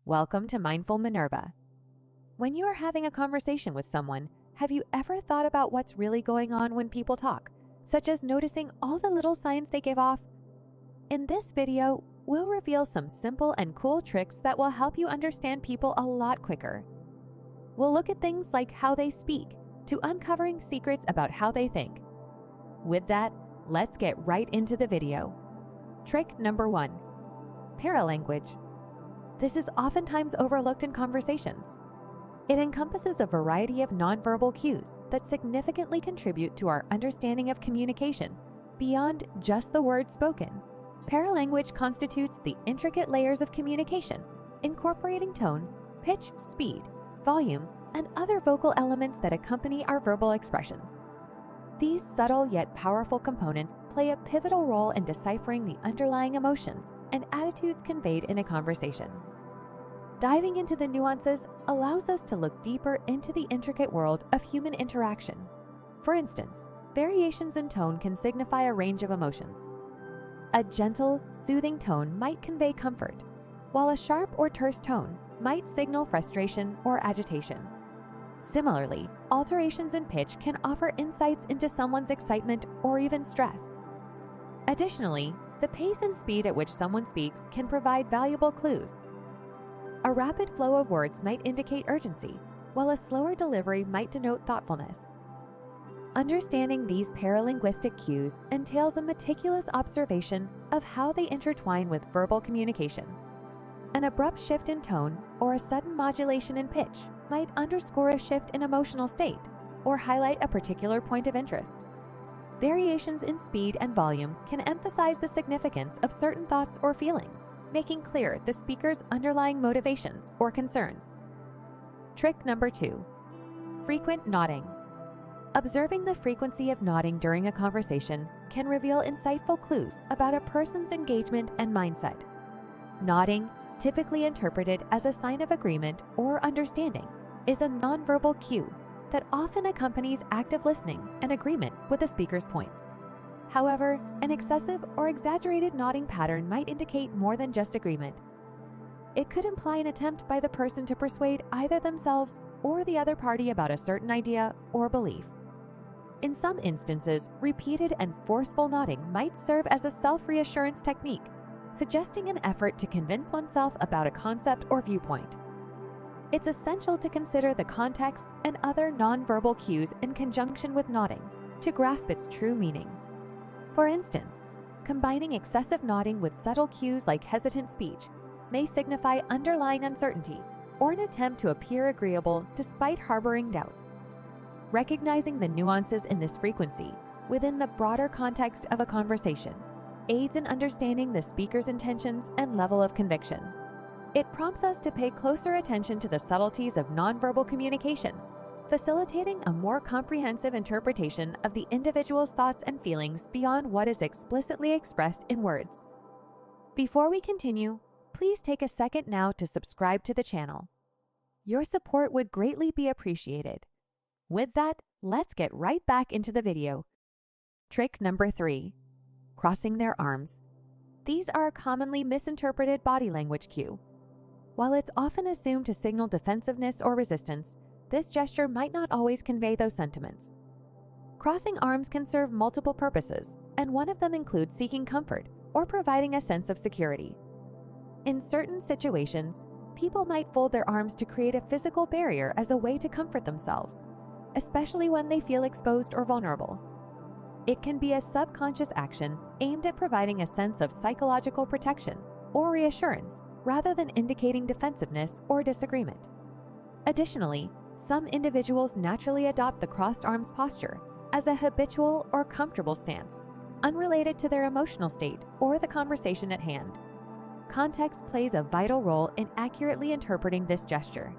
Welcome to Mindful Minerva. When you are having a conversation with someone, have you ever thought about what's really going on when people talk, such as noticing all the little signs they give off? In this video, we'll reveal some simple and cool tricks that will help you understand people a lot quicker. We'll look at things like how they speak, to uncovering secrets about how they think. With that, let's get right into the video. Trick number 1. Paralanguage. This is oftentimes overlooked in conversations. It encompasses a variety of nonverbal cues that significantly contribute to our understanding of communication beyond just the words spoken. Paralanguage constitutes the intricate layers of communication, incorporating tone, pitch, speed, volume, and other vocal elements that accompany our verbal expressions. These subtle yet powerful components play a pivotal role in deciphering the underlying emotions and attitudes conveyed in a conversation. Diving into the nuances allows us to look deeper into the intricate world of human interaction. For instance, variations in tone can signify a range of emotions. A gentle, soothing tone might convey comfort, while a sharp or terse tone might signal frustration or agitation. Similarly, alterations in pitch can offer insights into someone's excitement or even stress. Additionally, the pace and speed at which someone speaks can provide valuable clues. A rapid flow of words might indicate urgency, while a slower delivery might denote thoughtfulness. Understanding these paralinguistic cues entails a meticulous observation of how they intertwine with verbal communication. An abrupt shift in tone or a sudden modulation in pitch might underscore a shift in emotional state or highlight a particular point of interest. Variations in speed and volume can emphasize the significance of certain thoughts or feelings, making clear the speaker's underlying motivations or concerns. Trick number 2. Frequent nodding. Observing the frequency of nodding during a conversation can reveal insightful clues about a person's engagement and mindset. Nodding, typically interpreted as a sign of agreement or understanding, is a nonverbal cue that often accompanies active listening and agreement with the speaker's points. However, an excessive or exaggerated nodding pattern might indicate more than just agreement. It could imply an attempt by the person to persuade either themselves or the other party about a certain idea or belief. In some instances, repeated and forceful nodding might serve as a self-reassurance technique, suggesting an effort to convince oneself about a concept or viewpoint. It's essential to consider the context and other nonverbal cues in conjunction with nodding to grasp its true meaning. For instance, combining excessive nodding with subtle cues like hesitant speech may signify underlying uncertainty or an attempt to appear agreeable despite harboring doubt. Recognizing the nuances in this frequency within the broader context of a conversation aids in understanding the speaker's intentions and level of conviction. It prompts us to pay closer attention to the subtleties of nonverbal communication, facilitating a more comprehensive interpretation of the individual's thoughts and feelings beyond what is explicitly expressed in words. Before we continue, please take a second now to subscribe to the channel. Your support would greatly be appreciated. With that, let's get right back into the video. Trick number 3. Crossing their arms. These are a commonly misinterpreted body language cue. While it's often assumed to signal defensiveness or resistance, this gesture might not always convey those sentiments. Crossing arms can serve multiple purposes, and one of them includes seeking comfort or providing a sense of security. In certain situations, people might fold their arms to create a physical barrier as a way to comfort themselves, especially when they feel exposed or vulnerable. It can be a subconscious action aimed at providing a sense of psychological protection or reassurance rather than indicating defensiveness or disagreement. Additionally, some individuals naturally adopt the crossed arms posture as a habitual or comfortable stance, unrelated to their emotional state or the conversation at hand. Context plays a vital role in accurately interpreting this gesture.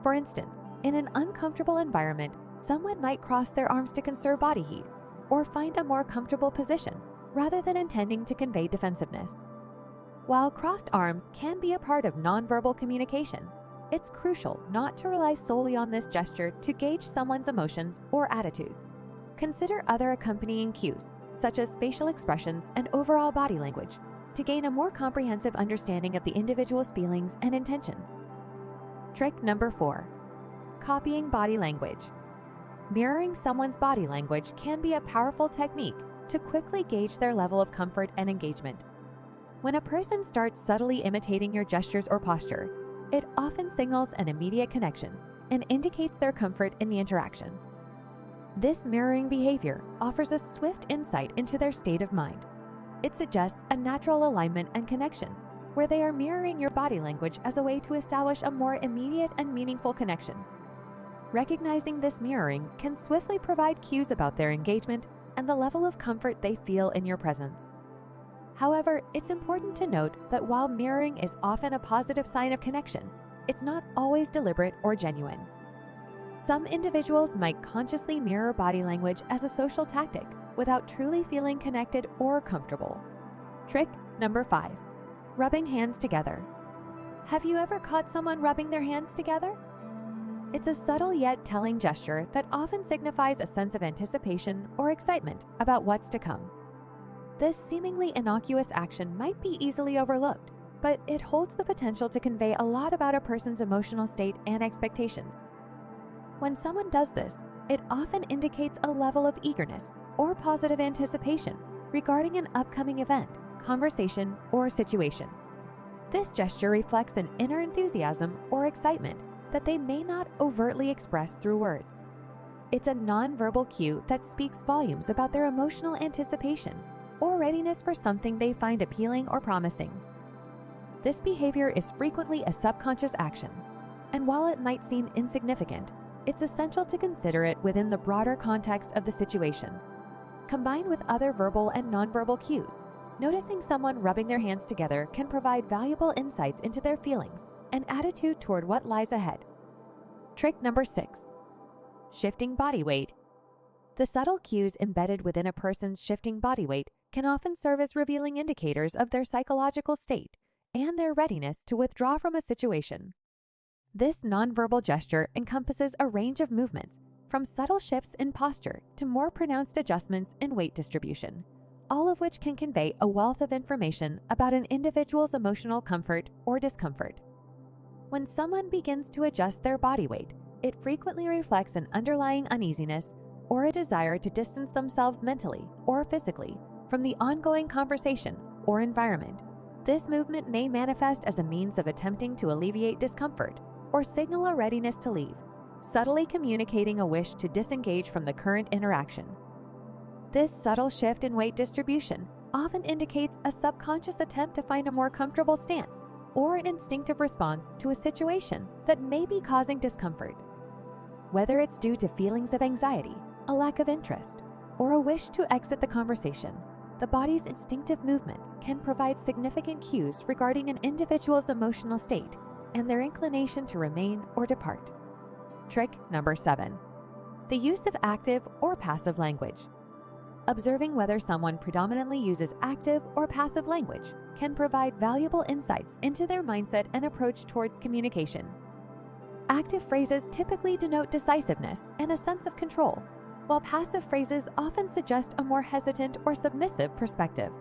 For instance, in an uncomfortable environment, someone might cross their arms to conserve body heat or find a more comfortable position rather than intending to convey defensiveness. While crossed arms can be a part of nonverbal communication, it's crucial not to rely solely on this gesture to gauge someone's emotions or attitudes. Consider other accompanying cues, such as facial expressions and overall body language, to gain a more comprehensive understanding of the individual's feelings and intentions. Trick number 4. Copying body language. Mirroring someone's body language can be a powerful technique to quickly gauge their level of comfort and engagement. When a person starts subtly imitating your gestures or posture, it often signals an immediate connection and indicates their comfort in the interaction. This mirroring behavior offers a swift insight into their state of mind. It suggests a natural alignment and connection, where they are mirroring your body language as a way to establish a more immediate and meaningful connection. Recognizing this mirroring can swiftly provide cues about their engagement and the level of comfort they feel in your presence. However, it's important to note that while mirroring is often a positive sign of connection, it's not always deliberate or genuine. Some individuals might consciously mirror body language as a social tactic without truly feeling connected or comfortable. Trick number 5. Rubbing hands together. Have you ever caught someone rubbing their hands together? It's a subtle yet telling gesture that often signifies a sense of anticipation or excitement about what's to come. This seemingly innocuous action might be easily overlooked, but it holds the potential to convey a lot about a person's emotional state and expectations. When someone does this, it often indicates a level of eagerness or positive anticipation regarding an upcoming event, conversation, or situation. This gesture reflects an inner enthusiasm or excitement that they may not overtly express through words. It's a nonverbal cue that speaks volumes about their emotional anticipation or readiness for something they find appealing or promising. This behavior is frequently a subconscious action, and while it might seem insignificant, it's essential to consider it within the broader context of the situation. Combined with other verbal and nonverbal cues, noticing someone rubbing their hands together can provide valuable insights into their feelings and attitude toward what lies ahead. Trick number 6. Shifting body weight. The subtle cues embedded within a person's shifting body weight can often serve as revealing indicators of their psychological state and their readiness to withdraw from a situation. This nonverbal gesture encompasses a range of movements, from subtle shifts in posture to more pronounced adjustments in weight distribution, all of which can convey a wealth of information about an individual's emotional comfort or discomfort. When someone begins to adjust their body weight, it frequently reflects an underlying uneasiness or a desire to distance themselves mentally or physically from the ongoing conversation or environment. This movement may manifest as a means of attempting to alleviate discomfort or signal a readiness to leave, subtly communicating a wish to disengage from the current interaction. This subtle shift in weight distribution often indicates a subconscious attempt to find a more comfortable stance or an instinctive response to a situation that may be causing discomfort. Whether it's due to feelings of anxiety, a lack of interest, or a wish to exit the conversation, the body's instinctive movements can provide significant cues regarding an individual's emotional state and their inclination to remain or depart. Trick number 7. The use of active or passive language. Observing whether someone predominantly uses active or passive language can provide valuable insights into their mindset and approach towards communication. Active phrases typically denote decisiveness and a sense of control, while passive phrases often suggest a more hesitant or submissive perspective.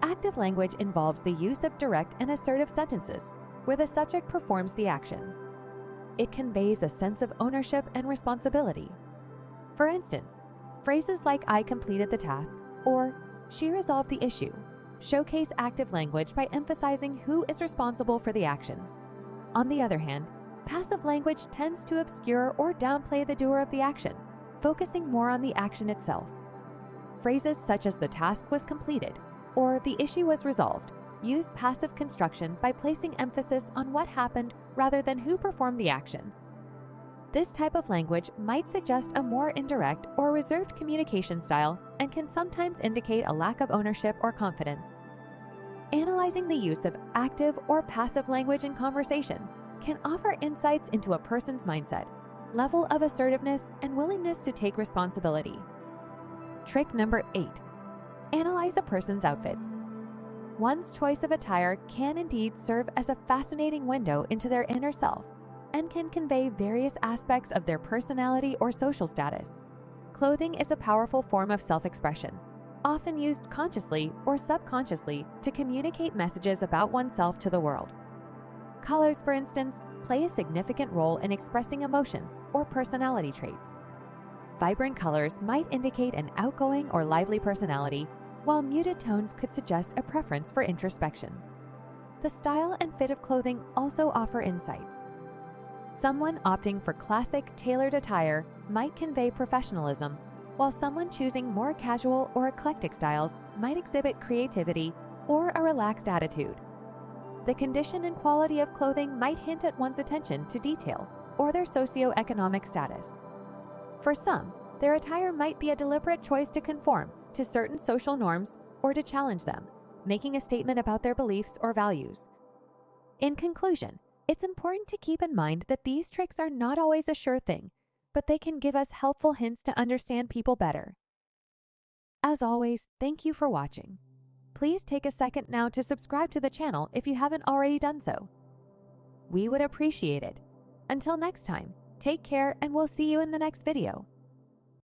Active language involves the use of direct and assertive sentences, where the subject performs the action. It conveys a sense of ownership and responsibility. For instance, phrases like "I completed the task" or "she resolved the issue" showcase active language by emphasizing who is responsible for the action. On the other hand, passive language tends to obscure or downplay the doer of the action, focusing more on the action itself. Phrases such as "the task was completed" or "the issue was resolved" use passive construction by placing emphasis on what happened rather than who performed the action. This type of language might suggest a more indirect or reserved communication style and can sometimes indicate a lack of ownership or confidence. Analyzing the use of active or passive language in conversation can offer insights into a person's mindset, level of assertiveness, and willingness to take responsibility. Trick number 8. Analyze a person's outfits. One's choice of attire can indeed serve as a fascinating window into their inner self and can convey various aspects of their personality or social status. Clothing is a powerful form of self-expression, often used consciously or subconsciously to communicate messages about oneself to the world. Colors, for instance, play a significant role in expressing emotions or personality traits. Vibrant colors might indicate an outgoing or lively personality, while muted tones could suggest a preference for introspection. The style and fit of clothing also offer insights. Someone opting for classic, tailored attire might convey professionalism, while someone choosing more casual or eclectic styles might exhibit creativity or a relaxed attitude. The condition and quality of clothing might hint at one's attention to detail or their socioeconomic status. For some, their attire might be a deliberate choice to conform to certain social norms or to challenge them, making a statement about their beliefs or values. In conclusion, it's important to keep in mind that these tricks are not always a sure thing, but they can give us helpful hints to understand people better. As always, thank you for watching. Please take a second now to subscribe to the channel if you haven't already done so. We would appreciate it. Until next time, take care and we'll see you in the next video.